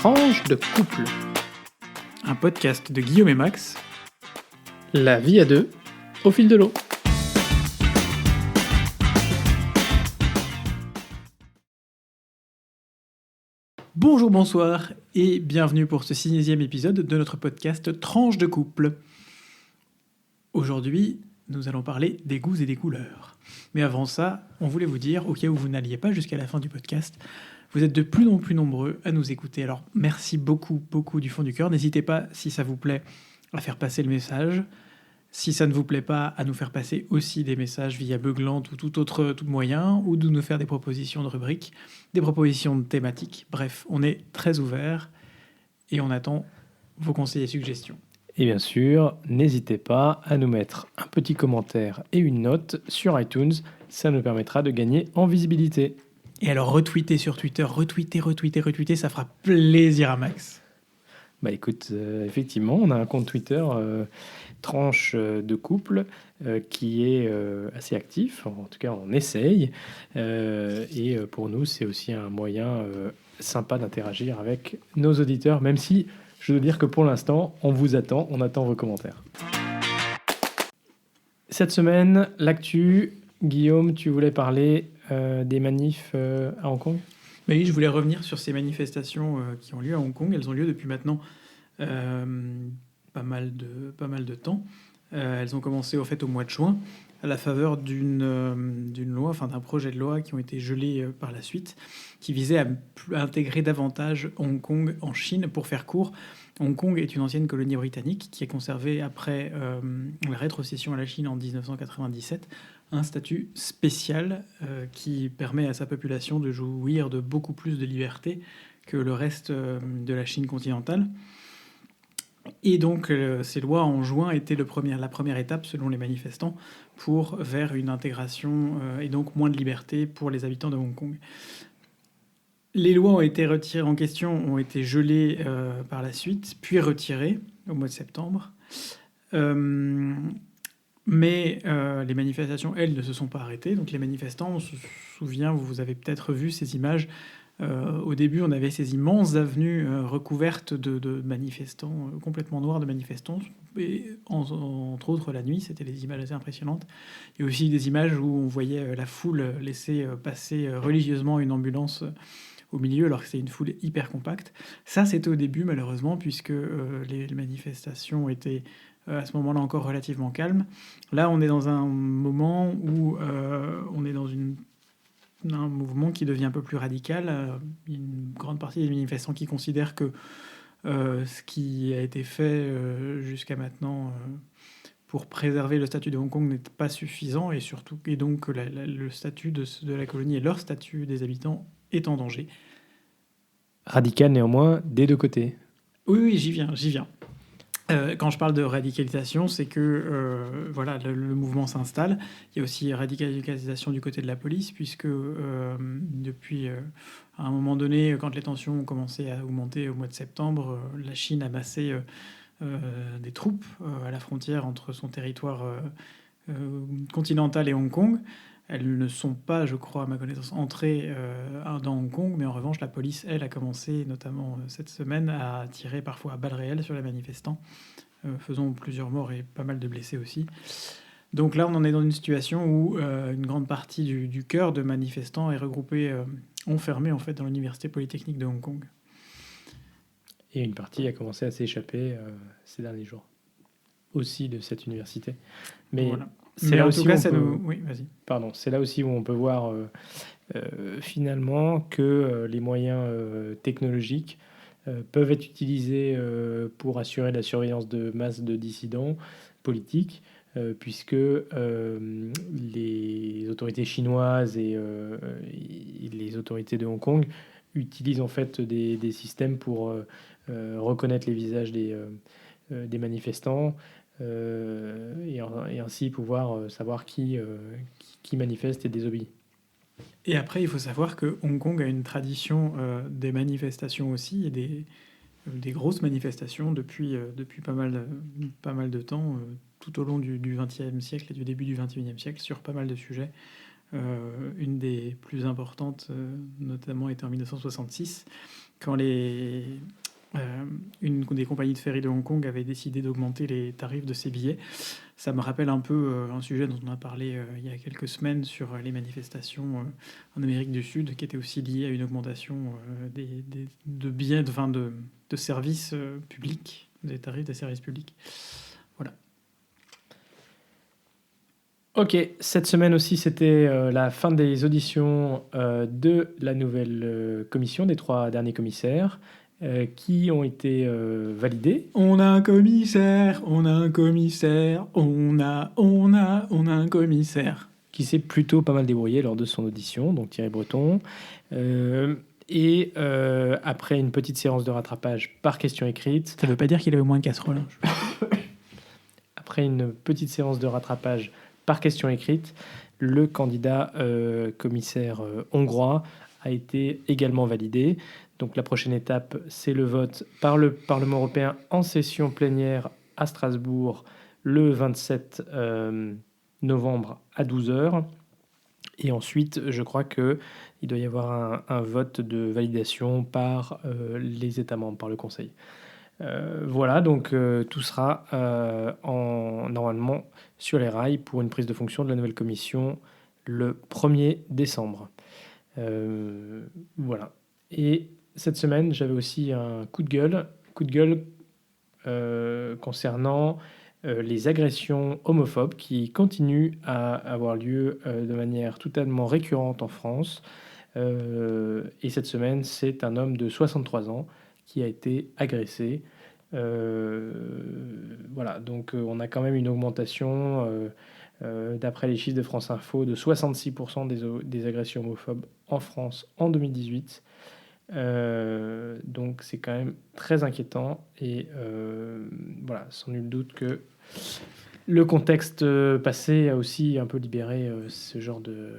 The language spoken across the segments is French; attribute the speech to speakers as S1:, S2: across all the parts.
S1: Tranche de couple,
S2: Un podcast de Guillaume et Max.
S1: la vie à deux, au fil de l'eau.
S2: Bonjour, bonsoir et bienvenue pour ce 6e épisode de notre podcast Tranche de couple. Aujourd'hui, nous allons parler des goûts et des couleurs. Mais avant ça, on voulait vous dire, au cas où vous n'alliez pas jusqu'à la fin du podcast, vous êtes de plus en plus nombreux à nous écouter. Alors merci beaucoup du fond du cœur. N'hésitez pas, si ça vous plaît, à faire passer le message. Si ça ne vous plaît pas, à nous faire passer aussi des messages via Beuglant ou tout moyen, ou de nous faire des propositions de rubriques, des propositions de thématiques. Bref, on est très ouvert et on attend vos conseils et suggestions.
S1: Et bien sûr, n'hésitez pas à nous mettre un petit commentaire et une note sur iTunes. Ça nous permettra de gagner en visibilité.
S2: Et alors retweetez sur Twitter, retweetez, ça fera plaisir à Max.
S1: Bah écoute, effectivement, on a un compte Twitter tranche de couple qui est assez actif. En tout cas, on essaye. Et pour nous, c'est aussi un moyen sympa d'interagir avec nos auditeurs, même si je veux dire que pour l'instant, on vous attend, on attend vos commentaires. Cette semaine, l'actu, Guillaume, tu voulais parler des manifs à Hong Kong ?
S2: Mais oui, je voulais revenir sur ces manifestations qui ont lieu à Hong Kong. Elles ont lieu depuis maintenant pas mal de temps. Elles ont commencé au fait au mois de juin, à la faveur d'une loi, enfin d'un projet de loi qui ont été gelés par la suite, qui visait à intégrer davantage Hong Kong en Chine. Pour faire court, Hong Kong est une ancienne colonie britannique qui a conservé, après la rétrocession à la Chine en 1997, un statut spécial qui permet à sa population de jouir de beaucoup plus de liberté que le reste de la Chine continentale. Et donc, ces lois en juin étaient la première étape, selon les manifestants, vers une intégration et donc moins de liberté pour les habitants de Hong Kong. Les lois ont été retirées en question, ont été gelées par la suite, puis retirées au mois de septembre. Mais les manifestations, elles, ne se sont pas arrêtées. Donc les manifestants, on se souvient, vous avez peut-être vu ces images. Au début, on avait ces immenses avenues recouvertes de manifestants, complètement noirs de manifestants. Et entre autres, la nuit, c'était des images assez impressionnantes. Il y a aussi des images où on voyait la foule laisser passer religieusement une ambulance au milieu, alors que c'est une foule hyper compacte. Ça, c'était au début, malheureusement, puisque les manifestations étaient à ce moment-là encore relativement calmes. Là, on est dans un moment où on est dans un mouvement qui devient un peu plus radical. Il y a une grande partie des manifestants qui considèrent que ce qui a été fait jusqu'à maintenant pour préserver le statut de Hong Kong n'est pas suffisant, et donc que le statut de la colonie et leur statut des habitants est en danger.
S1: Radical néanmoins, des deux côtés.
S2: Oui, j'y viens. Quand je parle de radicalisation, c'est que voilà, le mouvement s'installe. Il y a aussi radicalisation du côté de la police, puisque depuis à un moment donné, quand les tensions ont commencé à augmenter au mois de septembre, la Chine a massé des troupes à la frontière entre son territoire continental et Hong Kong. Elles ne sont pas, je crois, à ma connaissance, entrées dans Hong Kong, mais en revanche, la police, elle, a commencé, notamment cette semaine, à tirer parfois à balles réelles sur les manifestants, faisant plusieurs morts et pas mal de blessés aussi. Donc là, on en est dans une situation où une grande partie du cœur de manifestants est regroupée, enfermée en fait dans l'université polytechnique de Hong Kong.
S1: Et une partie a commencé à s'échapper ces derniers jours aussi de cette université. Mais
S2: voilà.
S1: C'est là aussi
S2: Oui, vas-y.
S1: Pardon, c'est là aussi où on peut voir finalement que les moyens technologiques peuvent être utilisés pour assurer la surveillance de masse de dissidents politiques, puisque les autorités chinoises et les autorités de Hong Kong utilisent en fait des systèmes pour reconnaître les visages des manifestants, et ainsi pouvoir savoir qui manifeste et désobéit.
S2: Et après, il faut savoir que Hong Kong a une tradition des manifestations aussi, et des grosses manifestations depuis pas mal de temps, tout au long du XXe siècle et du début du XXIe siècle, sur pas mal de sujets. Une des plus importantes, notamment, était en 1966, quand une des compagnies de ferry de Hong Kong avait décidé d'augmenter les tarifs de ses billets. Ça me rappelle un peu un sujet dont on a parlé il y a quelques semaines sur les manifestations en Amérique du Sud, qui était aussi liée à une augmentation de billets, de services publics, des tarifs des services publics. Voilà.
S1: Ok, cette semaine aussi, c'était la fin des auditions de la nouvelle commission, des 3 derniers commissaires, qui ont été validés.
S2: On a un commissaire, on a un commissaire, on a un commissaire.
S1: Qui s'est plutôt pas mal débrouillé lors de son audition, donc Thierry Breton. Après une petite séance de rattrapage par question écrite.
S2: Ça veut pas dire qu'il avait moins de casseroles. Hein.
S1: Après une petite séance de rattrapage par question écrite, le candidat commissaire hongrois a été également validé. Donc la prochaine étape, c'est le vote par le Parlement européen en session plénière à Strasbourg le 27 novembre à 12h. Et ensuite, je crois qu'il doit y avoir un vote de validation par les États membres, par le Conseil. Voilà, donc tout sera normalement sur les rails pour une prise de fonction de la nouvelle commission le 1er décembre. Voilà. Et cette semaine, j'avais aussi un coup de gueule concernant les agressions homophobes qui continuent à avoir lieu de manière totalement récurrente en France. Et cette semaine, c'est un homme de 63 ans qui a été agressé. Voilà, donc on a quand même une augmentation, d'après les chiffres de France Info, de 66% des agressions homophobes en France en 2018. Donc c'est quand même très inquiétant et voilà, sans nul doute que le contexte passé a aussi un peu libéré ce genre de...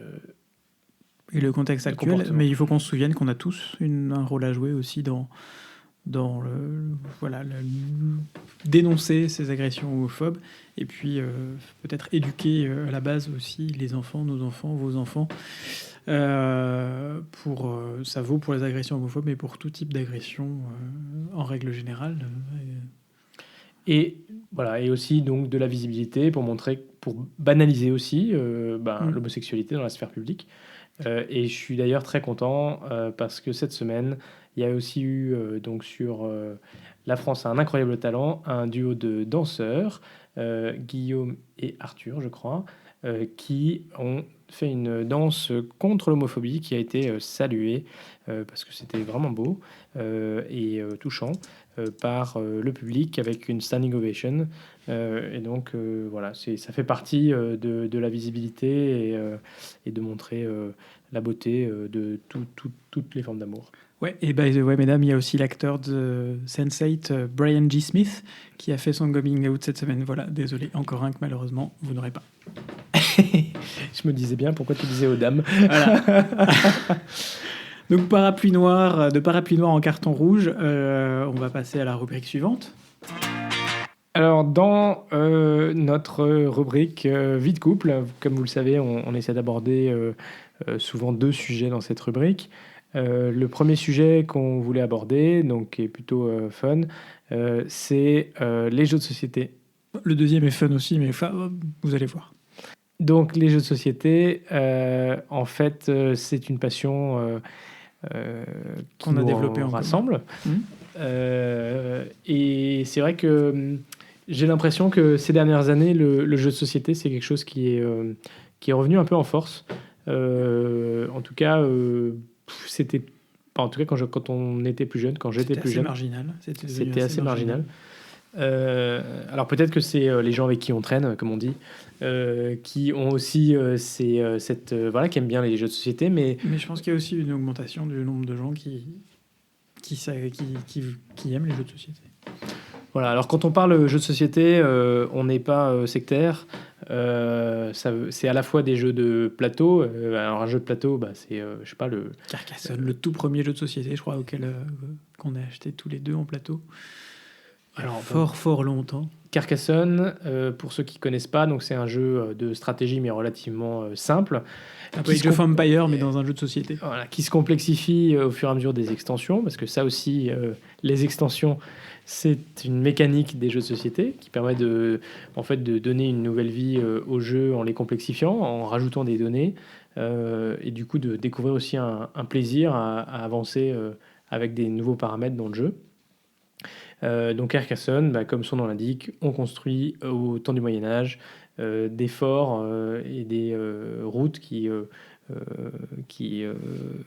S2: Et le contexte actuel, mais il faut qu'on se souvienne qu'on a tous un rôle à jouer aussi dans dénoncer ces agressions homophobes et puis peut-être éduquer à la base aussi les enfants, nos enfants, vos enfants. Ça vaut pour les agressions homophobes, mais pour tout type d'agression en règle générale.
S1: Et voilà, et aussi donc de la visibilité pour banaliser aussi l'homosexualité dans la sphère publique. Et je suis d'ailleurs très content parce que cette semaine, il y a aussi eu donc sur La France a un incroyable talent, un duo de danseurs, Guillaume et Arthur, je crois, qui ont fait une danse contre l'homophobie qui a été saluée parce que c'était vraiment beau et touchant par le public avec une standing ovation. Et donc voilà, ça fait partie de la visibilité et de montrer la beauté de toutes les formes d'amour.
S2: Ouais, et by the way, mesdames, il y a aussi l'acteur de Sense8, Brian G. Smith, qui a fait son coming out cette semaine. Voilà, désolé, encore un que malheureusement, vous n'aurez pas.
S1: Je me disais bien, pourquoi tu disais aux dames.
S2: Voilà. Donc, parapluie noir en carton rouge, on va passer à la rubrique suivante.
S1: Alors, dans notre rubrique vie de couple, comme vous le savez, on essaie d'aborder souvent 2 sujets dans cette rubrique. Le premier sujet qu'on voulait aborder, donc qui est plutôt fun, c'est les jeux de société.
S2: Le deuxième est fun aussi, mais vous allez voir.
S1: Donc les jeux de société, en fait, c'est une passion
S2: qu'on a développée en
S1: rassemble. Et c'est vrai que j'ai l'impression que ces dernières années, le jeu de société, c'est quelque chose qui est revenu un peu en force. En tout cas... c'était en tout cas quand on était plus jeune, quand j'étais plus jeune, c'était assez marginal. Alors peut-être que c'est les gens avec qui on traîne, comme on dit, qui ont aussi qui aiment bien les jeux de société, mais
S2: je pense qu'il y a aussi une augmentation du nombre de gens qui aiment les jeux de société.
S1: Voilà, alors quand on parle jeux de société, on n'est pas sectaire. C'est à la fois des jeux de plateau. Alors un jeu de plateau, c'est, je sais pas, le
S2: Carcassonne, le tout premier jeu de société, je crois, qu'on a acheté tous les deux en plateau. Alors, fort longtemps.
S1: Carcassonne, pour ceux qui ne connaissent pas, donc c'est un jeu de stratégie mais relativement simple.
S2: Un peu Age of Empires, mais dans un jeu de société.
S1: Voilà, qui se complexifie au fur et à mesure des extensions, parce que ça aussi, les extensions, c'est une mécanique des jeux de société qui permet en fait, de donner une nouvelle vie au jeu en les complexifiant, en rajoutant des données, et du coup de découvrir aussi un plaisir à avancer avec des nouveaux paramètres dans le jeu. Donc Carcassonne, comme son nom l'indique, on construit au temps du Moyen-Âge des forts et des routes qui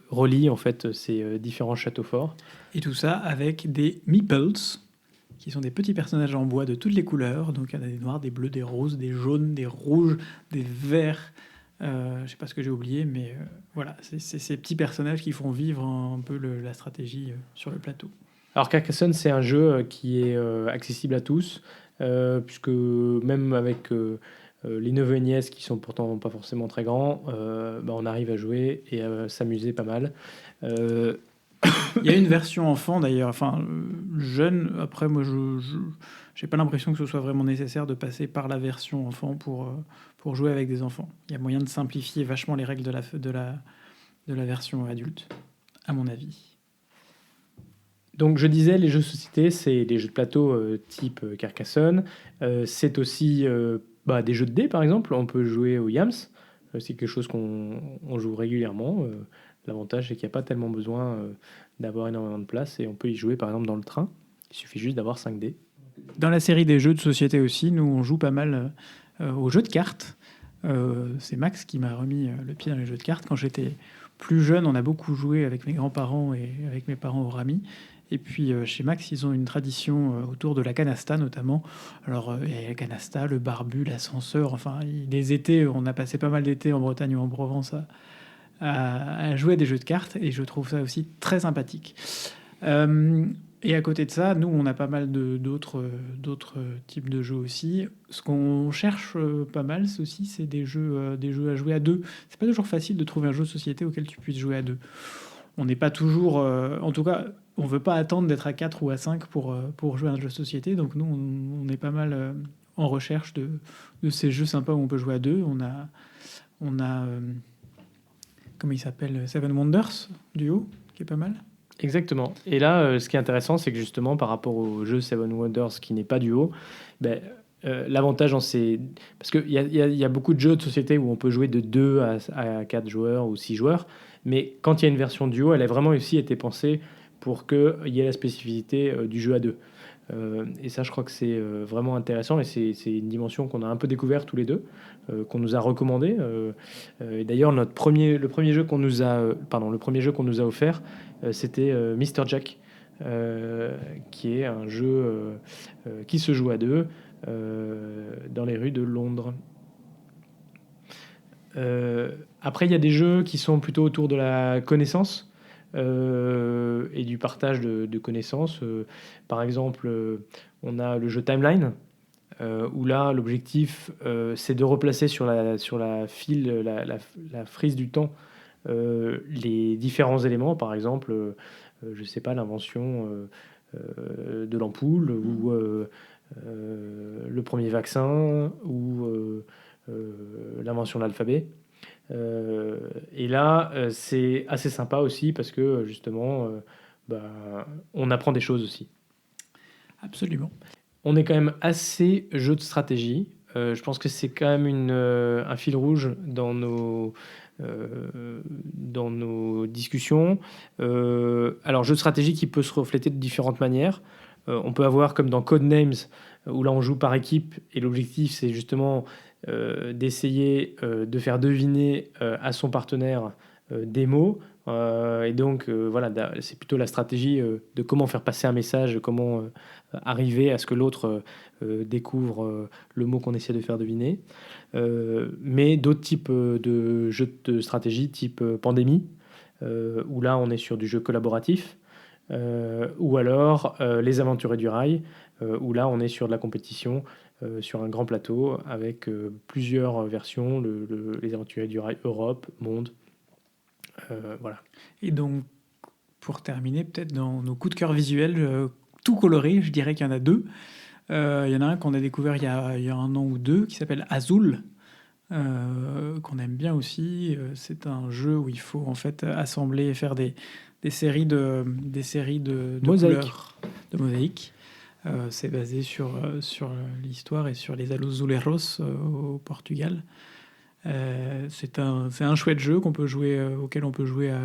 S1: relient en fait ces différents châteaux forts.
S2: Et tout ça avec des meeples, qui sont des petits personnages en bois de toutes les couleurs. Donc il y en a des noirs, des bleus, des roses, des jaunes, des rouges, des verts. Je ne sais pas ce que j'ai oublié, mais voilà, c'est ces petits personnages qui font vivre un peu la stratégie sur le plateau.
S1: Alors Carcassonne, c'est un jeu qui est accessible à tous, puisque même avec les neveux et nièces qui sont pourtant pas forcément très grands, on arrive à jouer et à s'amuser pas mal.
S2: Il y a une version enfant d'ailleurs, enfin jeune. Après, moi, je n'ai pas l'impression que ce soit vraiment nécessaire de passer par la version enfant pour jouer avec des enfants. Il y a moyen de simplifier vachement les règles de la version adulte, à mon avis.
S1: Donc je disais, les jeux de société, c'est des jeux de plateau type Carcassonne. C'est aussi des jeux de dés, par exemple. On peut jouer au Yams. C'est quelque chose qu'on joue régulièrement. L'avantage, c'est qu'il n'y a pas tellement besoin d'avoir énormément de place et on peut y jouer, par exemple, dans le train. Il suffit juste d'avoir 5 dés.
S2: Dans la série des jeux de société aussi, nous, on joue pas mal aux jeux de cartes. C'est Max qui m'a remis le pied dans les jeux de cartes. Quand j'étais plus jeune, on a beaucoup joué avec mes grands-parents et avec mes parents au Rami. Et puis chez Max, ils ont une tradition autour de la canasta notamment. Alors il y a la canasta, le barbu, l'ascenseur. Enfin, les étés, on a passé pas mal d'étés en Bretagne ou en Provence à jouer à des jeux de cartes. Et je trouve ça aussi très sympathique. Et à côté de ça, nous, on a pas mal d'autres types de jeux aussi. Ce qu'on cherche pas mal, c'est des jeux à jouer à deux. C'est pas toujours facile de trouver un jeu de société auquel tu puisses jouer à deux. On n'est pas toujours... en tout cas, on veut pas attendre d'être à 4 ou à 5 pour jouer à un jeu de société. Donc nous, on est pas mal en recherche de ces jeux sympas où on peut jouer à deux. On a comment il s'appelle, Seven Wonders, Duo, qui est pas mal.
S1: Exactement. Et là, ce qui est intéressant, c'est que justement, par rapport au jeu Seven Wonders, qui n'est pas duo, l'avantage dans ces... Parce qu'il y a beaucoup de jeux de société où on peut jouer de 2 à 4 joueurs ou 6 joueurs, mais quand il y a une version duo, elle a vraiment aussi été pensée pour qu'il y ait la spécificité du jeu à 2. Et ça, je crois que c'est vraiment intéressant et c'est une dimension qu'on a un peu découvert tous les deux, qu'on nous a recommandé. Et d'ailleurs, le premier jeu qu'on nous a offert, c'était Mr. Jack, qui est un jeu qui se joue à deux dans les rues de Londres. Après, il y a des jeux qui sont plutôt autour de la connaissance. Et du partage de connaissances. Par exemple, on a le jeu Timeline, où là, l'objectif, c'est de replacer sur la file, la frise du temps, les différents éléments. Par exemple, je sais pas, l'invention de l'ampoule, ou le premier vaccin, ou l'invention de l'alphabet. Et là, c'est assez sympa aussi parce que justement, on apprend des choses aussi.
S2: Absolument.
S1: On est quand même assez jeu de stratégie. Je pense que c'est quand même un fil rouge dans nos discussions. Alors, jeu de stratégie qui peut se refléter de différentes manières. On peut avoir comme dans Codenames, où là on joue par équipe et l'objectif c'est justement d'essayer de faire deviner à son partenaire des mots. Et donc voilà, c'est plutôt la stratégie de comment faire passer un message, comment arriver à ce que l'autre découvre le mot qu'on essaie de faire deviner. Mais d'autres types de jeux de stratégie type Pandémie, où là on est sur du jeu collaboratif. Ou alors Les Aventuriers du Rail, où là on est sur de la compétition sur un grand plateau avec plusieurs versions, Les Aventuriers du Rail Europe, Monde. Voilà.
S2: Et donc, pour terminer, peut-être dans nos coups de cœur visuels, tout colorés. Je dirais qu'il y en a deux. Il y en a un qu'on a découvert il y a 1 an ou 2 qui s'appelle Azul, qu'on aime bien aussi. C'est un jeu où il faut en fait assembler et faire des séries de
S1: Mosaïque.
S2: couleurs, de mosaïques. C'est basé sur l'histoire et sur les Azuleiros au Portugal. C'est un chouette jeu auquel on peut jouer à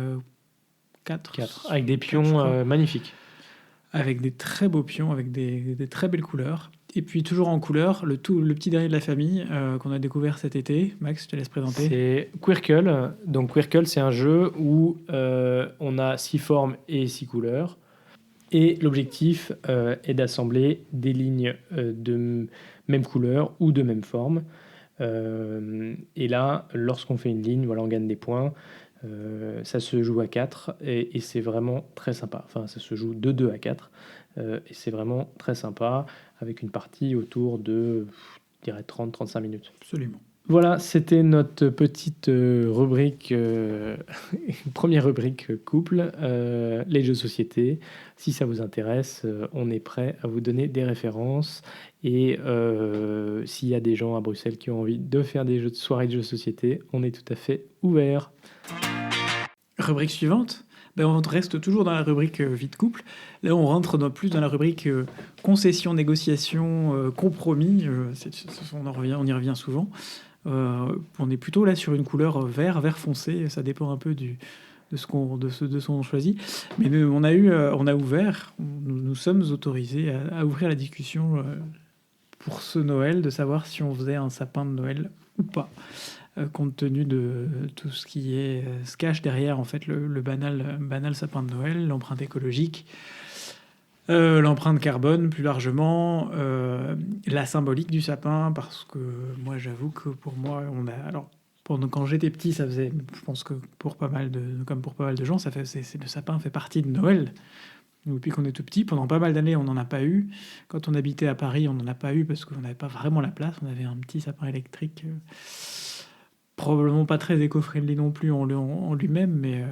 S2: 4.
S1: Avec des
S2: je
S1: pions
S2: crois.
S1: magnifiques.
S2: Avec des très beaux pions, avec des très belles couleurs. Et puis toujours en couleur, le petit dernier de la famille qu'on a découvert cet été. Max, je te laisse présenter.
S1: C'est Quirkle. Donc Quirkle, c'est un jeu où on a 6 formes et 6 couleurs. Et l'objectif est d'assembler des lignes de même couleur ou de même forme. Et là, lorsqu'on fait une ligne, voilà, on gagne des points. Ça se joue à 4 et c'est vraiment très sympa. Enfin, ça se joue de 2 à 4 et c'est vraiment très sympa avec une partie autour de, je dirais, 30-35 minutes.
S2: Absolument.
S1: Voilà, c'était notre petite rubrique, première rubrique couple, les jeux de société. Si ça vous intéresse, on est prêt à vous donner des références. Et s'il y a des gens à Bruxelles qui ont envie de faire des soirées de jeux de société, on est tout à fait ouvert.
S2: Rubrique suivante. On reste toujours dans la rubrique vie de couple. Là, on rentre plus dans la rubrique concession, négociation, compromis. On y revient souvent. On est plutôt là sur une couleur vert foncé. Ça dépend un peu de ce qu'on choisit. Mais on a ouvert, nous sommes autorisés à ouvrir la discussion pour ce Noël, de savoir si on faisait un sapin de Noël ou pas. Compte tenu de tout ce qui se cache derrière en fait le banal sapin de Noël, l'empreinte écologique, l'empreinte carbone plus largement, la symbolique du sapin, parce que moi j'avoue que pour moi quand j'étais petit, ça faisait, je pense que comme pour pas mal de gens, le sapin fait partie de Noël. Depuis qu'on est tout petit, pendant pas mal d'années, on n'en a pas eu. Quand on habitait à Paris, on n'en a pas eu parce qu'on n'avait pas vraiment la place. On avait un petit sapin électrique. Probablement pas très éco-friendly non plus en lui-même, mais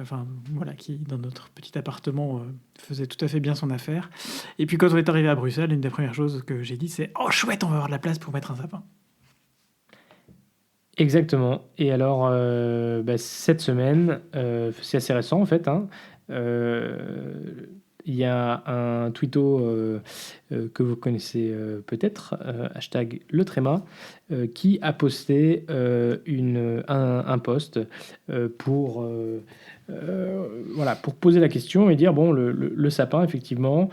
S2: voilà, qui dans notre petit appartement faisait tout à fait bien son affaire. Et puis quand on est arrivé à Bruxelles, une des premières choses que j'ai dit, c'est « Oh chouette, on va avoir de la place pour mettre un sapin !»
S1: Exactement. Et alors, cette semaine, c'est assez récent en fait, hein, il y a un twitto que vous connaissez peut-être, hashtag le tréma, qui a posté un post pour poser la question et dire bon, le sapin, effectivement,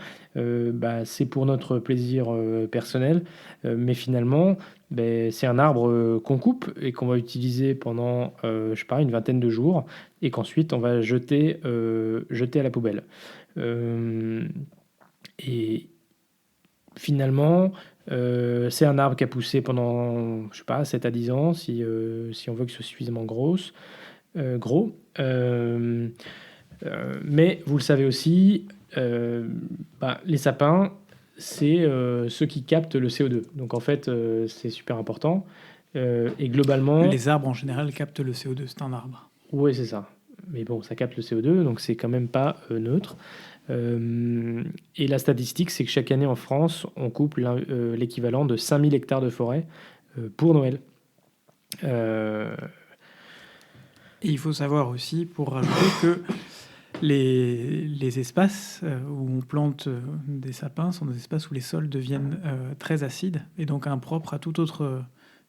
S1: c'est pour notre plaisir personnel, mais finalement, c'est un arbre qu'on coupe et qu'on va utiliser pendant, je sais pas, une vingtaine de jours et qu'ensuite on va jeter à la poubelle. Et finalement, c'est un arbre qui a poussé pendant, je sais pas, 7 à 10 ans, si on veut que ce soit suffisamment gros. Mais vous le savez aussi, les sapins, c'est ceux qui captent le CO2. Donc en fait, c'est super important. Et globalement...
S2: Les arbres, en général, captent le CO2. C'est un arbre.
S1: Oui, c'est ça. Mais bon, ça capte le CO2, donc c'est quand même pas neutre. Et la statistique, c'est que chaque année en France, on coupe l'équivalent de 5000 hectares de forêt pour Noël.
S2: Et il faut savoir aussi, pour rajouter, que les espaces où on plante des sapins sont des espaces où les sols deviennent très acides et donc impropres à toute autre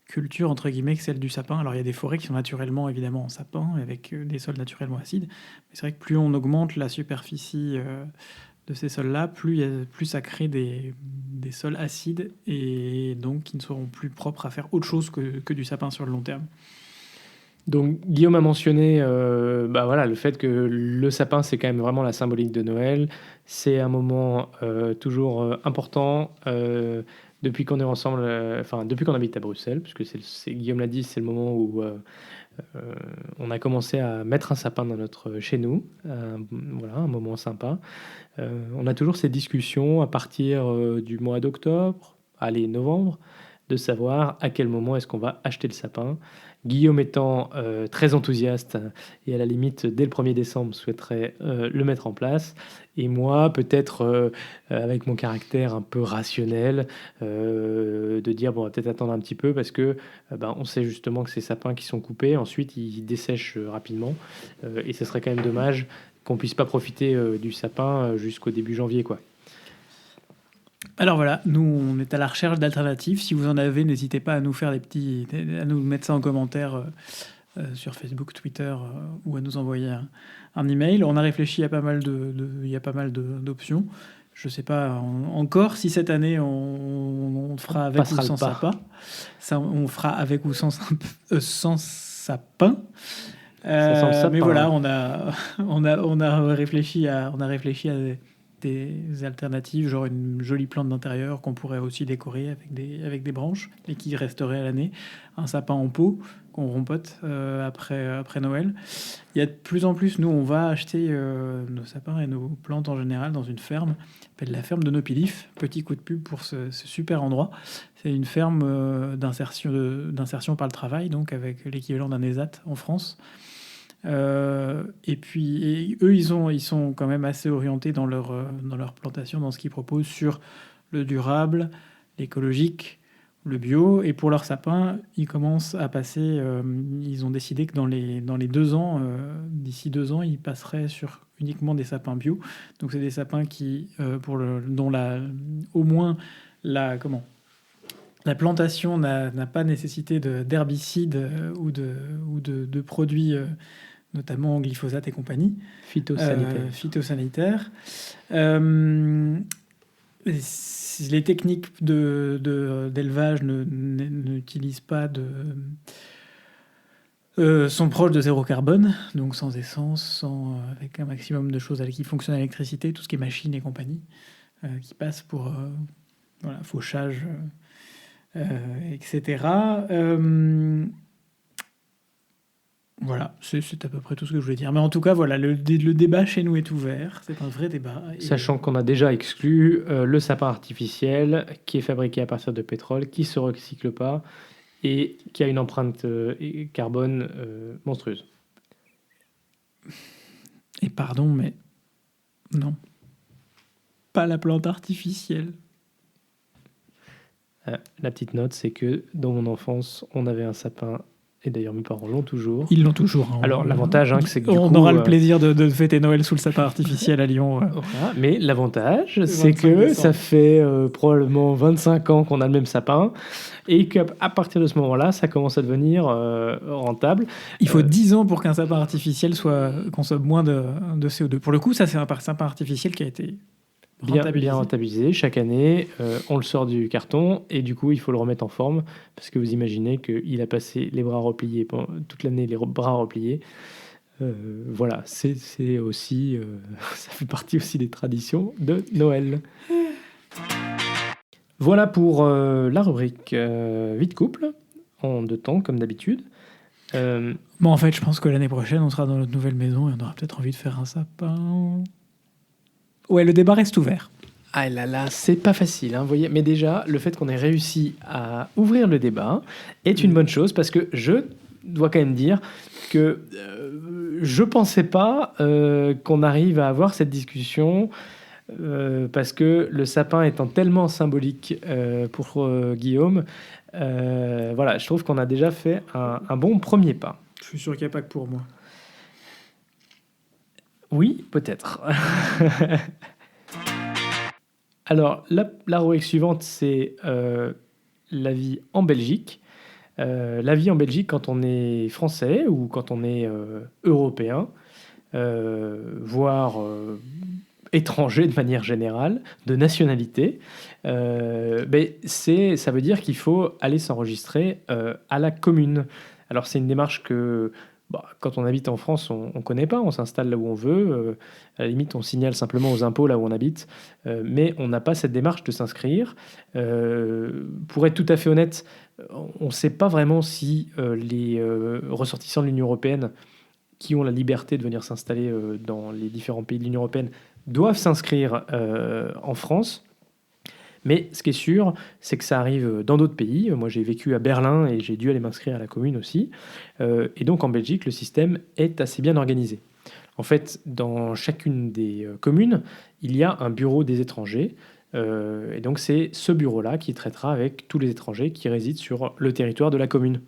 S2: culture, entre guillemets, que celle du sapin. Alors, il y a des forêts qui sont naturellement, évidemment, en sapin, avec des sols naturellement acides. Mais c'est vrai que plus on augmente la superficie de ces sols-là, plus ça crée des sols acides et donc qui ne seront plus propres à faire autre chose que du sapin sur le long terme.
S1: Donc Guillaume a mentionné le fait que le sapin, c'est quand même vraiment la symbolique de Noël. C'est un moment toujours important depuis qu'on est ensemble, depuis qu'on habite à Bruxelles, puisque Guillaume l'a dit, c'est le moment où on a commencé à mettre un sapin chez nous. Un moment sympa. On a toujours ces discussions à partir du mois d'octobre, novembre, de savoir à quel moment est-ce qu'on va acheter le sapin. Guillaume étant très enthousiaste et à la limite, dès le 1er décembre, souhaiterait le mettre en place. Et moi, peut-être avec mon caractère un peu rationnel, de dire, bon, on va peut-être attendre un petit peu parce que on sait justement que ces sapins qui sont coupés, ensuite, ils dessèchent rapidement. Et ce serait quand même dommage qu'on puisse pas profiter du sapin jusqu'au début janvier, quoi.
S2: Alors voilà, nous on est à la recherche d'alternatives. Si vous en avez, n'hésitez pas à nous faire à nous mettre ça en commentaire sur Facebook, Twitter ou à nous envoyer un email. On a réfléchi à pas mal il y a pas mal d'options. Je sais pas encore si cette année on fera avec ou sans sapin. Ça, on fera avec ou sans sapin.
S1: Ça sent le sapin,
S2: mais voilà,
S1: hein.
S2: on a réfléchi à des alternatives, genre une jolie plante d'intérieur qu'on pourrait aussi décorer avec des branches et qui resterait à l'année, un sapin en pot qu'on rempote après Noël. Il y a de plus en plus, nous on va acheter nos sapins et nos plantes en général dans une ferme, s'appelle la ferme de Nopilif. Petit coup de pub pour ce super endroit. C'est une ferme d'insertion par le travail, donc avec l'équivalent d'un ESAT en France. Et puis eux, ils sont quand même assez orientés dans leur plantation, dans ce qu'ils proposent sur le durable, l'écologique, le bio. Et pour leurs sapins, ils commencent à passer. Ils ont décidé que dans les 2 ans, d'ici 2 ans, ils passeraient sur uniquement des sapins bio. Donc c'est des sapins qui, dont au moins la plantation n'a pas nécessité d'herbicides ou de produits notamment glyphosate et compagnie. Phytosanitaire. Les techniques d'élevage n'utilisent pas sont proches de zéro carbone, donc sans essence, avec un maximum de choses qui fonctionnent à l'électricité, tout ce qui est machines et compagnie, qui passent pour fauchage, etc. Voilà, c'est à peu près tout ce que je voulais dire. Mais en tout cas, voilà, le débat chez nous est ouvert. C'est un vrai débat.
S1: Sachant qu'on a déjà exclu le sapin artificiel qui est fabriqué à partir de pétrole, qui ne se recycle pas et qui a une empreinte carbone monstrueuse.
S2: Et pardon, mais non. Pas la plante artificielle.
S1: La petite note, c'est que dans mon enfance, on avait un sapin. Et d'ailleurs, mes parents l'ont toujours.
S2: Ils l'ont toujours. Hein.
S1: Alors, l'avantage, c'est que
S2: on aura le plaisir de fêter Noël sous le sapin artificiel à Lyon.
S1: Voilà. Mais l'avantage, c'est que ça fait probablement 25 ans qu'on a le même sapin et qu'à partir de ce moment-là, ça commence à devenir rentable.
S2: Il faut 10 ans pour qu'un sapin artificiel consomme moins de CO2. Pour le coup, ça, c'est un sapin artificiel qui a été
S1: bien rentabilisé. Chaque année, on le sort du carton et du coup, il faut le remettre en forme parce que vous imaginez qu'il a passé les bras repliés pendant toute l'année, les bras repliés. Voilà, c'est aussi, ça fait partie aussi des traditions de Noël. Voilà pour la rubrique vie de couple en 2 temps, comme d'habitude.
S2: Bon, en fait, je pense que l'année prochaine, on sera dans notre nouvelle maison et on aura peut-être envie de faire un sapin. Ouais, le débat reste ouvert.
S1: Ah là là, c'est pas facile, hein, vous voyez. Mais déjà, le fait qu'on ait réussi à ouvrir le débat est une bonne chose parce que je dois quand même dire que je pensais pas qu'on arrive à avoir cette discussion parce que le sapin étant tellement symbolique pour Guillaume, voilà, je trouve qu'on a déjà fait un bon premier pas.
S2: Je suis sûr qu'il n'y a pas que pour moi.
S1: Oui, peut-être. Alors, la rubrique suivante, c'est la vie en Belgique. La vie en Belgique quand on est français ou quand on est européen, voire étranger de manière générale, de nationalité, ça veut dire qu'il faut aller s'enregistrer à la commune. Alors, c'est une démarche que... quand on habite en France, on ne connaît pas, on s'installe là où on veut. À la limite, on signale simplement aux impôts là où on habite. Mais on n'a pas cette démarche de s'inscrire. Pour être tout à fait honnête, on ne sait pas vraiment si les ressortissants de l'Union européenne qui ont la liberté de venir s'installer dans les différents pays de l'Union européenne doivent s'inscrire en France. Mais ce qui est sûr, c'est que ça arrive dans d'autres pays. Moi, j'ai vécu à Berlin et j'ai dû aller m'inscrire à la commune aussi. Et donc, en Belgique, le système est assez bien organisé. En fait, dans chacune des communes, il y a un bureau des étrangers. Et donc, c'est ce bureau-là qui traitera avec tous les étrangers qui résident sur le territoire de la commune.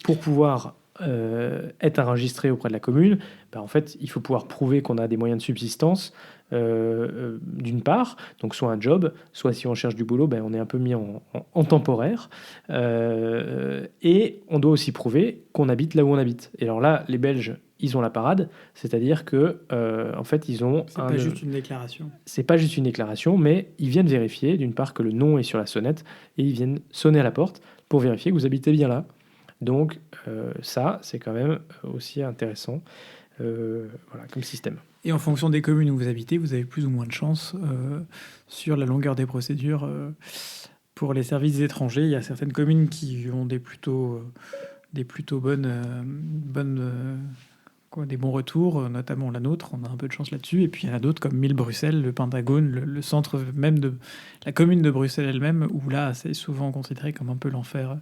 S1: Pour pouvoir être enregistré auprès de la commune, en fait, il faut pouvoir prouver qu'on a des moyens de subsistance, d'une part, donc soit un job, soit si on cherche du boulot, on est un peu mis en temporaire. Et on doit aussi prouver qu'on habite là où on habite. Et alors là, les Belges, ils ont la parade, c'est-à-dire que en fait, ils ont
S2: C'est pas juste une déclaration.
S1: C'est pas juste une déclaration, mais ils viennent vérifier, d'une part, que le nom est sur la sonnette, et ils viennent sonner à la porte pour vérifier que vous habitez bien là. Donc ça, c'est quand même aussi intéressant voilà, comme système.
S2: Et en fonction des communes où vous habitez, vous avez plus ou moins de chance sur la longueur des procédures pour les services étrangers. Il y a certaines communes qui ont des plutôt des bons retours, notamment la nôtre. On a un peu de chance là-dessus. Et puis il y en a d'autres comme Bruxelles, le Pentagone, le centre même de la commune de Bruxelles elle-même, où là, c'est souvent considéré comme un peu l'enfer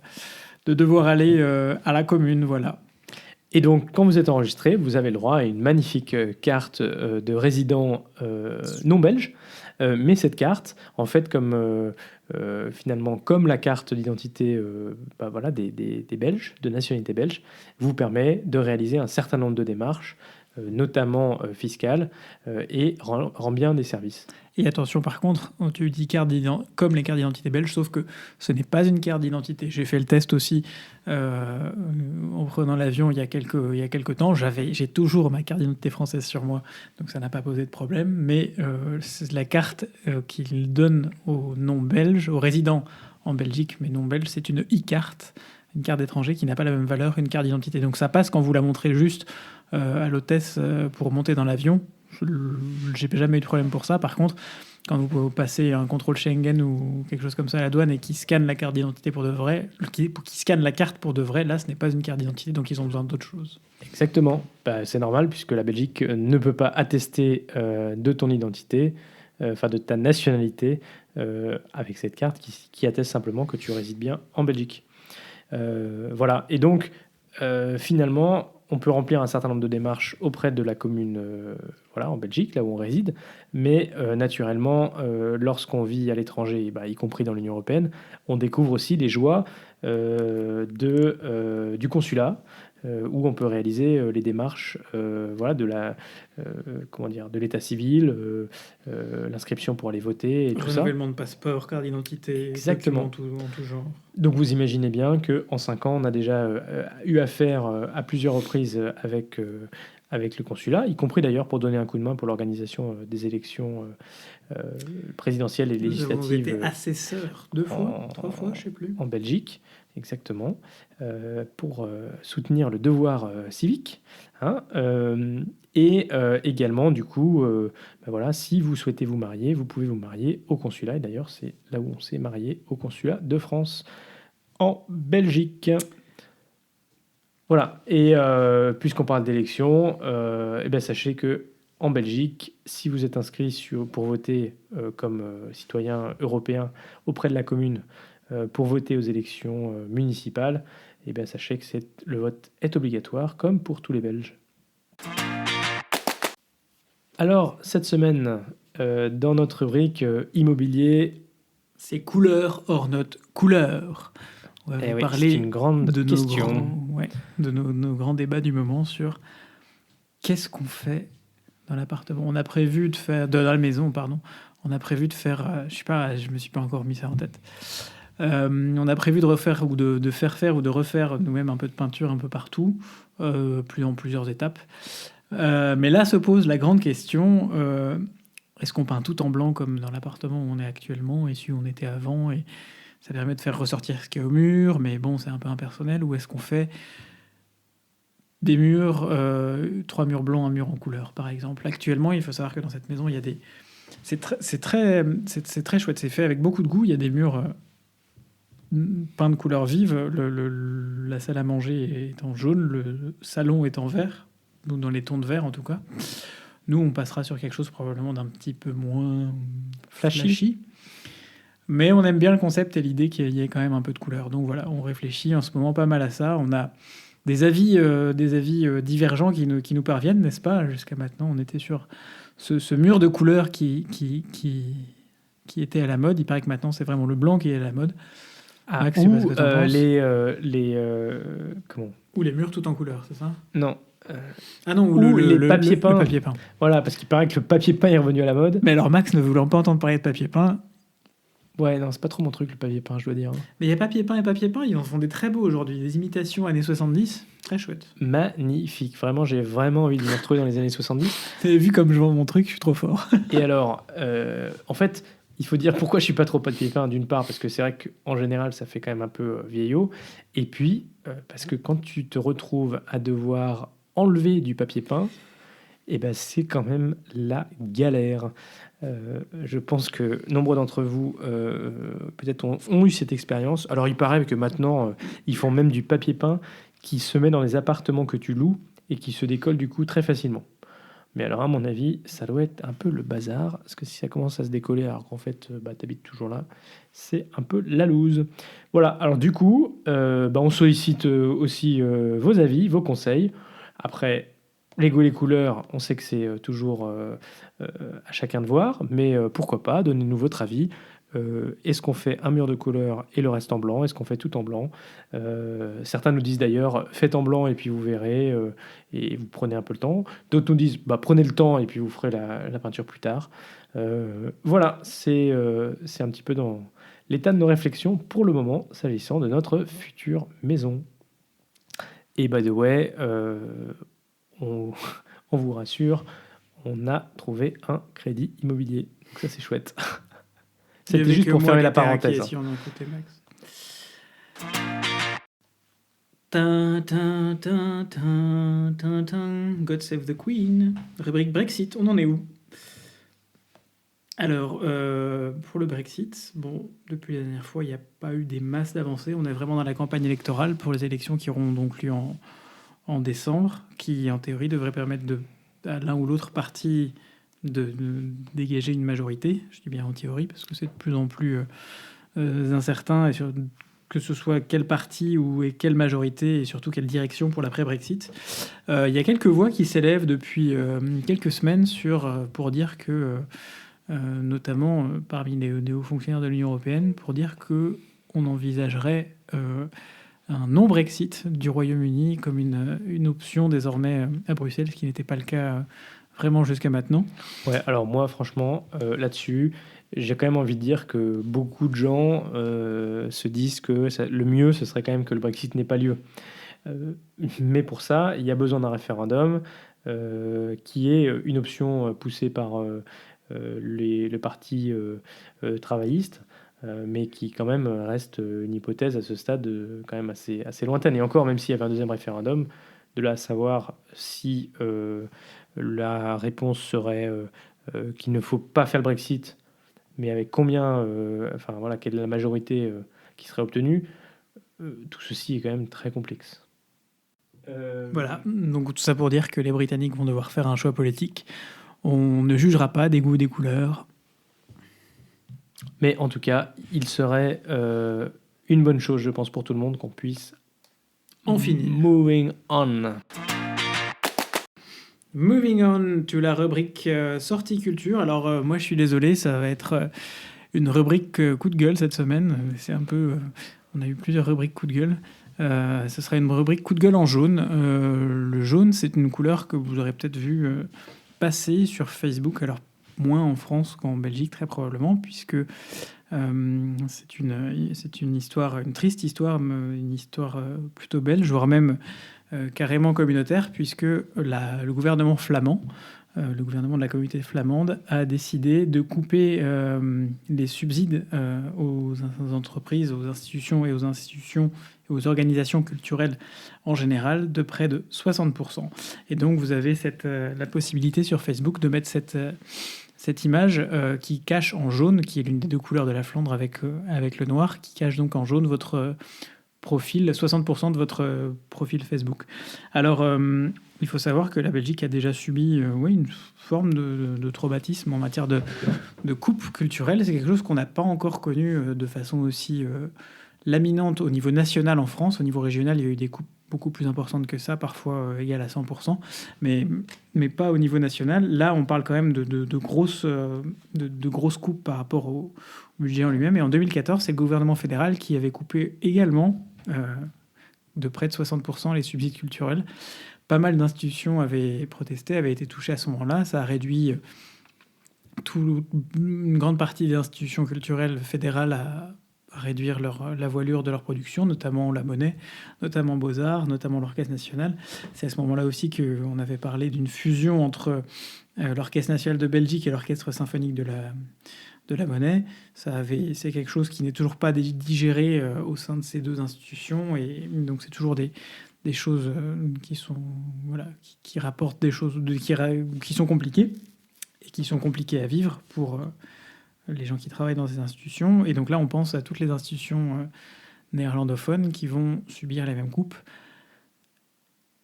S2: de devoir aller à la commune. Voilà.
S1: Et donc, quand vous êtes enregistré, vous avez le droit à une magnifique carte de résident non belge. Mais cette carte, en fait, finalement, comme la carte d'identité voilà, des Belges, de nationalité belge, vous permet de réaliser un certain nombre de démarches, notamment fiscales, et rend bien des services.
S2: Et attention, par contre, tu dis comme les cartes d'identité belges, sauf que ce n'est pas une carte d'identité. J'ai fait le test aussi en prenant l'avion il y a quelques temps. J'ai toujours ma carte d'identité française sur moi, donc ça n'a pas posé de problème. Mais c'est la carte qu'ils donnent aux non-belges, aux résidents en Belgique, mais non-belges, c'est une e-carte, une carte d'étranger qui n'a pas la même valeur qu'une carte d'identité. Donc ça passe quand vous la montrez juste à l'hôtesse pour monter dans l'avion. J'ai jamais eu de problème pour ça. Par contre, quand vous passez un contrôle Schengen ou quelque chose comme ça à la douane et qui scanne la carte d'identité pour de vrai, qui scanne la carte pour de vrai, là, ce n'est pas une carte d'identité, donc ils ont besoin d'autre chose.
S1: Exactement. C'est normal puisque la Belgique ne peut pas attester de ton identité, de ta nationalité, avec cette carte qui atteste simplement que tu résides bien en Belgique. Voilà. Et donc, finalement, on peut remplir un certain nombre de démarches auprès de la commune voilà, en Belgique, là où on réside, mais naturellement, lorsqu'on vit à l'étranger, y compris dans l'Union européenne, on découvre aussi les joies du consulat, où on peut réaliser les démarches voilà, de l'état civil, l'inscription pour aller voter et tout ça.
S2: Renouvellement de passeport, carte d'identité,
S1: exactement,
S2: en tout genre.
S1: Donc vous imaginez bien qu'en 5 ans, on a déjà eu affaire à plusieurs reprises avec le consulat, y compris d'ailleurs pour donner un coup de main pour l'organisation des élections présidentielles et législatives.
S2: Vous avez été assesseur 2 fois, 3 fois, je ne sais plus.
S1: En Belgique, exactement, pour soutenir le devoir civique. Et également, du coup, voilà, si vous souhaitez vous marier, vous pouvez vous marier au consulat. Et d'ailleurs, c'est là où on s'est marié, au consulat de France, en Belgique. Voilà. Et puisqu'on parle d'élections, sachez que en Belgique, si vous êtes inscrit pour voter comme citoyen européen auprès de la commune pour voter aux élections municipales, sachez que le vote est obligatoire, comme pour tous les Belges. Alors, cette semaine, dans notre rubrique immobilier,
S2: c'est couleur hors note couleur. On va vous parler
S1: c'est une grande question.
S2: De nos grands débats du moment sur qu'est-ce qu'on fait dans l'appartement. On a prévu de faire dans la maison, pardon. On a prévu de faire, je me suis pas encore mis ça en tête. On a prévu de refaire ou de faire ou de refaire nous-mêmes un peu de peinture un peu partout, en plusieurs étapes. Mais là se pose la grande question, est-ce qu'on peint tout en blanc comme dans l'appartement où on est actuellement et si on était avant, et ça permet de faire ressortir ce qu'il y a au mur, mais bon, c'est un peu impersonnel, ou est-ce qu'on fait des murs, 3 murs blancs, un mur en couleur, par exemple. Actuellement, il faut savoir que dans cette maison, il y a des... C'est très chouette, c'est fait avec beaucoup de goût, il y a des murs peints de couleurs vives, la salle à manger est en jaune, le salon est en vert, donc dans les tons de vert en tout cas. Nous, on passera sur quelque chose probablement d'un petit peu moins flashy. Mais on aime bien le concept et l'idée qu'il y ait quand même un peu de couleur. Donc voilà, on réfléchit en ce moment pas mal à ça. On a des avis divergents qui nous parviennent, n'est-ce pas? Jusqu'à maintenant, on était sur ce mur de couleurs qui était à la mode. Il paraît que maintenant, c'est vraiment le blanc qui est à la mode.
S1: Ah,
S2: Max, je sais pas ce
S1: ou
S2: que t'en penses.
S1: comment?
S2: Ou les murs tout en couleur, c'est ça?
S1: Non.
S2: Ah non,
S1: Ou les papiers peints.
S2: Le papier peint.
S1: Voilà, parce qu'il paraît que le papier peint est revenu à la mode.
S2: Mais alors, Max, ne voulant pas entendre parler de papier peint,
S1: Ouais, non, c'est pas trop mon truc, le papier peint, je dois dire.
S2: mais il y a papier peint et papier peint, ils en font des très beaux aujourd'hui. Des imitations années 70, très chouette.
S1: Magnifique. Vraiment, j'ai vraiment envie de me retrouver dans les années 70.
S2: Vous avez vu comme je vends mon truc, je suis trop fort.
S1: Et alors, en fait, il faut dire pourquoi je suis pas trop papier peint, d'une part, parce que c'est vrai qu'en général, ça fait quand même un peu vieillot. Et puis, parce que quand tu te retrouves à devoir enlever du papier peint, eh ben, c'est quand même la galère. Je pense que nombre d'entre vous, peut-être, ont eu cette expérience. Alors, il paraît que maintenant, ils font même du papier peint qui se met dans les appartements que tu loues et qui se décolle du coup très facilement. Mais alors, à mon avis, ça doit être un peu le bazar, parce que si ça commence à se décoller alors qu'en fait, t'habites toujours là, c'est un peu la loose. Voilà, alors du coup, on sollicite aussi vos avis, vos conseils. Après, les goûts et les couleurs, on sait que c'est toujours à chacun de voir, mais pourquoi pas, donnez-nous votre avis. Est-ce qu'on fait un mur de couleur et le reste en blanc? Est-ce qu'on fait tout en blanc? Certains nous disent d'ailleurs, faites en blanc et puis vous verrez, et vous prenez un peu le temps. D'autres nous disent, prenez le temps et puis vous ferez la peinture plus tard. Voilà, c'est un petit peu dans l'état de nos réflexions pour le moment, s'agissant de notre future maison. Et by the way, on vous rassure, on a trouvé un crédit immobilier. Donc ça, c'est chouette. C'était juste pour fermer la parenthèse.
S2: Si on a écouté Max. Tin, tin, tin, tin, tin, tin. God Save the Queen. Rubrique Brexit, on en est où? Alors, pour le Brexit, bon, depuis la dernière fois, il n'y a pas eu des masses d'avancées. On est vraiment dans la campagne électorale pour les élections qui auront donc lieu en décembre, qui en théorie devrait permettre à l'un ou l'autre parti de dégager une majorité. Je dis bien en théorie, parce que c'est de plus en plus incertain, et que ce soit quel parti et quelle majorité, et surtout quelle direction pour l'après-Brexit. Il y a quelques voix qui s'élèvent depuis quelques semaines pour dire que, notamment parmi les hauts fonctionnaires de l'Union européenne, pour dire qu'on envisagerait un non-Brexit du Royaume-Uni comme une option désormais à Bruxelles, ce qui n'était pas le cas vraiment jusqu'à maintenant.
S1: Ouais, alors moi, franchement, là-dessus, j'ai quand même envie de dire que beaucoup de gens se disent que le mieux, ce serait quand même que le Brexit n'ait pas lieu. Mais pour ça, il y a besoin d'un référendum qui est une option poussée par le parti travailliste, mais qui quand même reste une hypothèse à ce stade quand même assez lointaine. Et encore, même s'il y avait un deuxième référendum, de là à savoir si la réponse serait qu'il ne faut pas faire le Brexit, mais avec combien, quelle est la majorité qui serait obtenue, tout ceci est quand même très complexe.
S2: Voilà, donc tout ça pour dire que les Britanniques vont devoir faire un choix politique. On ne jugera pas des goûts, des couleurs.
S1: Mais en tout cas, il serait une bonne chose, je pense, pour tout le monde qu'on puisse
S2: en finir.
S1: Moving on.
S2: Moving on to la rubrique sortie culture. Alors moi je suis désolé, ça va être une rubrique coup de gueule cette semaine. C'est un peu, on a eu plusieurs rubriques coup de gueule. Ce sera une rubrique coup de gueule en jaune. Le jaune, c'est une couleur que vous aurez peut-être vu passer sur Facebook. Alors moins en France qu'en Belgique très probablement, puisque c'est une histoire, une triste histoire, une histoire plutôt belge, voire même carrément communautaire, puisque le gouvernement flamand, le gouvernement de la communauté flamande, a décidé de couper les subsides aux entreprises, aux institutions et aux organisations culturelles en général de près de 60%. Et donc vous avez la possibilité sur Facebook de mettre cette image qui cache en jaune, qui est l'une des deux couleurs de la Flandre avec le noir, qui cache donc en jaune votre profil, 60% de votre profil Facebook. Alors, il faut savoir que la Belgique a déjà subi une forme de traumatisme en matière de coupe culturelle. C'est quelque chose qu'on n'a pas encore connu de façon aussi laminante au niveau national en France. Au niveau régional, il y a eu des coupes beaucoup plus importantes que ça, parfois égales à 100%, mais pas au niveau national. Là, on parle quand même de grosses coupes par rapport au budget en lui-même. Et en 2014, c'est le gouvernement fédéral qui avait coupé également de près de 60% les subsides culturels. Pas mal d'institutions avaient protesté, avaient été touchées à ce moment-là. Ça a réduit une grande partie des institutions culturelles fédérales à réduire la voilure de leur production, notamment la Monnaie, notamment Beaux-Arts, notamment l'Orchestre national. C'est à ce moment-là aussi qu'on avait parlé d'une fusion entre l'Orchestre national de Belgique et l'Orchestre symphonique de la Monnaie. C'est quelque chose qui n'est toujours pas digéré au sein de ces deux institutions, et donc c'est toujours des choses qui sont qui rapportent des choses qui sont compliquées et qui sont compliquées à vivre pour les gens qui travaillent dans ces institutions. Et donc là, on pense à toutes les institutions néerlandophones qui vont subir les mêmes coupes.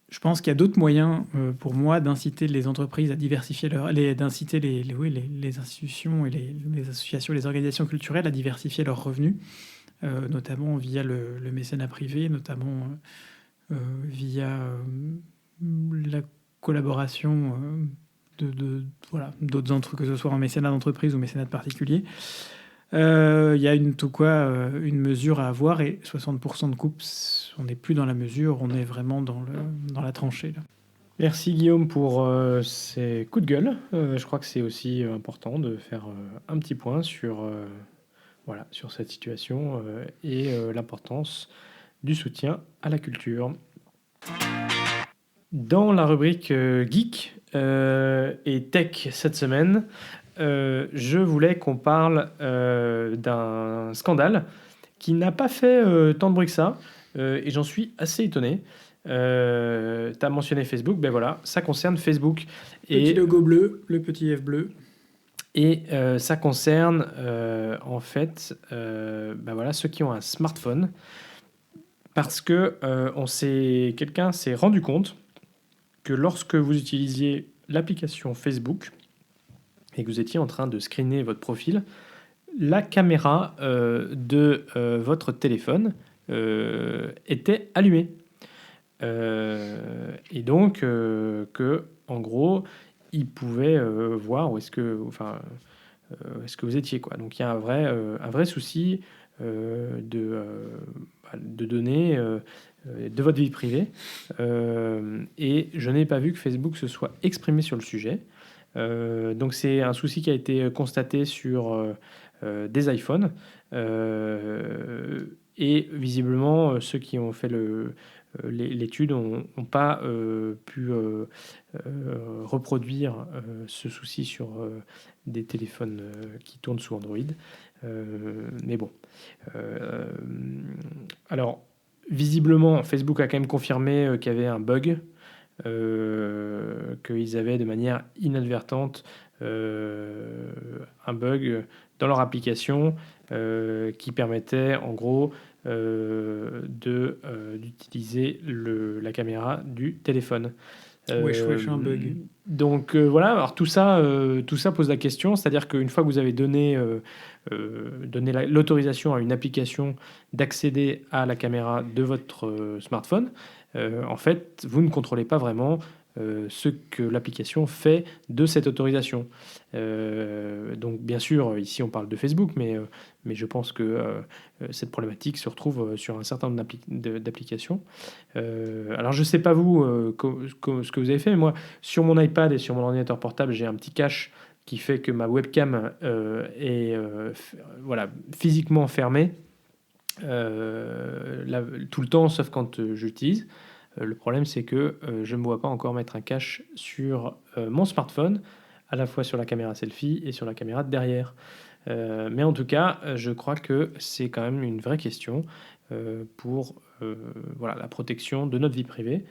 S2: Je pense qu'il y a d'autres moyens pour moi d'inciter les entreprises à diversifier d'inciter les institutions et les associations, les organisations culturelles à diversifier leurs revenus, notamment via le mécénat privé, notamment via la collaboration d'autres entreprises, que ce soit en mécénat d'entreprise ou mécénat de particulier. Il y a une mesure à avoir, et 60% de coupes, on n'est plus dans la mesure, on est vraiment dans la tranchée, là.
S1: Merci Guillaume pour ces coups de gueule. Je crois que c'est aussi important de faire un petit point sur cette situation et l'importance du soutien à la culture. Dans la rubrique Geek et Tech cette semaine, je voulais qu'on parle d'un scandale qui n'a pas fait tant de bruit que ça, et j'en suis assez étonné. Tu as mentionné Facebook, ben voilà, ça concerne Facebook.
S2: Petit logo bleu, le petit F bleu.
S1: Et ça concerne en fait ceux qui ont un smartphone, parce que quelqu'un s'est rendu compte que lorsque vous utilisiez l'application Facebook et que vous étiez en train de screener votre profil, la caméra de votre téléphone était allumée. Et donc, en gros, il pouvait voir où est-ce que vous étiez, quoi. Donc, il y a un vrai souci de données de votre vie privée. Et je n'ai pas vu que Facebook se soit exprimé sur le sujet. Donc c'est un souci qui a été constaté sur des iPhones. Et visiblement, ceux qui ont fait l'étude n'ont pas pu reproduire ce souci sur des téléphones qui tournent sous Android. Mais bon. Alors, visiblement, Facebook a quand même confirmé qu'il y avait un bug, qu'ils avaient de manière inadvertante un bug dans leur application qui permettait en gros d'utiliser la caméra du téléphone.
S2: Wesh, un bug.
S1: Donc voilà, alors tout ça pose la question, c'est-à-dire qu'une fois que vous avez donné l'autorisation à une application d'accéder à la caméra de votre smartphone, en fait, vous ne contrôlez pas vraiment ce que l'application fait de cette autorisation. Donc bien sûr, ici on parle de Facebook, mais je pense que cette problématique se retrouve sur un certain nombre d'applications. Alors je ne sais pas vous ce que vous avez fait, mais moi sur mon iPad et sur mon ordinateur portable, j'ai un petit cache qui fait que ma webcam est physiquement fermée tout le temps, sauf quand j'utilise. Le problème, c'est que je ne me vois pas encore mettre un cache sur mon smartphone, à la fois sur la caméra selfie et sur la caméra de derrière. Mais en tout cas, je crois que c'est quand même une vraie question pour la protection de notre vie privée.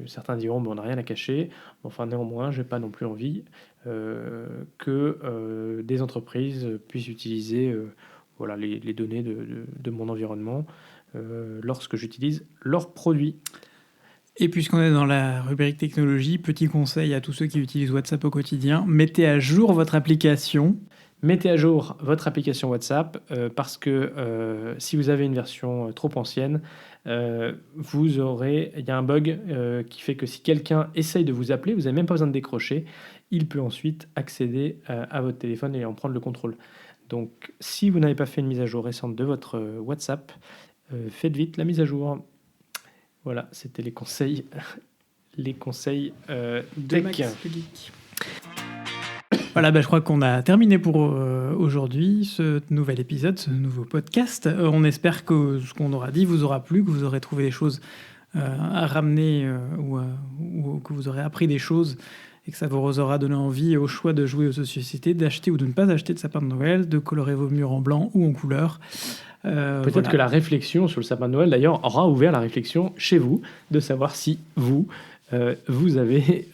S1: Certains diront on n'a rien à cacher. Enfin, néanmoins, je n'ai pas non plus envie que des entreprises puissent utiliser les données de mon environnement lorsque j'utilise leurs produits.
S2: Et puisqu'on est dans la rubrique technologie, petit conseil à tous ceux qui utilisent WhatsApp au quotidien, mettez à jour votre application.
S1: Mettez à jour votre application WhatsApp parce que si vous avez une version trop ancienne, il y a un bug qui fait que si quelqu'un essaye de vous appeler, vous n'avez même pas besoin de décrocher, il peut ensuite accéder à votre téléphone et en prendre le contrôle. Donc si vous n'avez pas fait une mise à jour récente de votre WhatsApp, faites vite la mise à jour. Voilà, c'était les conseils
S2: de
S1: tech.
S2: Max le Geek. Voilà, je crois qu'on a terminé pour aujourd'hui ce nouvel épisode, ce nouveau podcast. On espère que ce qu'on aura dit vous aura plu, que vous aurez trouvé des choses à ramener ou que vous aurez appris des choses et que ça vous aura donné envie au choix de jouer aux jeux de société, d'acheter ou de ne pas acheter de sapin de Noël, de colorer vos murs en blanc ou en couleur.
S1: Peut-être que la réflexion sur le sapin de Noël, d'ailleurs, aura ouvert la réflexion chez vous, de savoir si vous avez...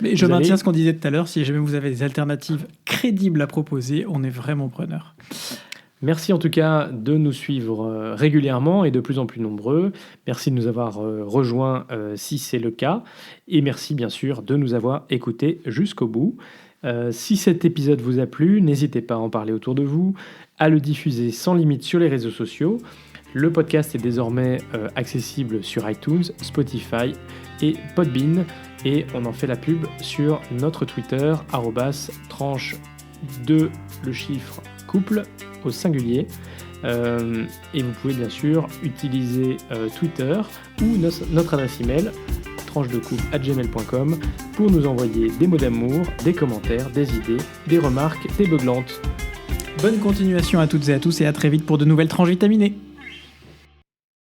S2: Mais je maintiens ce qu'on disait tout à l'heure, si jamais vous avez des alternatives crédibles à proposer, on est vraiment preneur.
S1: Merci en tout cas de nous suivre régulièrement et de plus en plus nombreux. Merci de nous avoir rejoints si c'est le cas. Et merci bien sûr de nous avoir écoutés jusqu'au bout. Si cet épisode vous a plu, n'hésitez pas à en parler autour de vous, à le diffuser sans limite sur les réseaux sociaux. Le podcast est désormais accessible sur iTunes, Spotify et Podbean. Et on en fait la pub sur notre Twitter, @tranche de le chiffre couple au singulier. Et vous pouvez bien sûr utiliser Twitter ou notre adresse email tranchedecouple@gmail.com pour nous envoyer des mots d'amour, des commentaires, des idées, des remarques, des beuglantes.
S2: Bonne continuation à toutes et à tous et à très vite pour de nouvelles tranches vitaminées.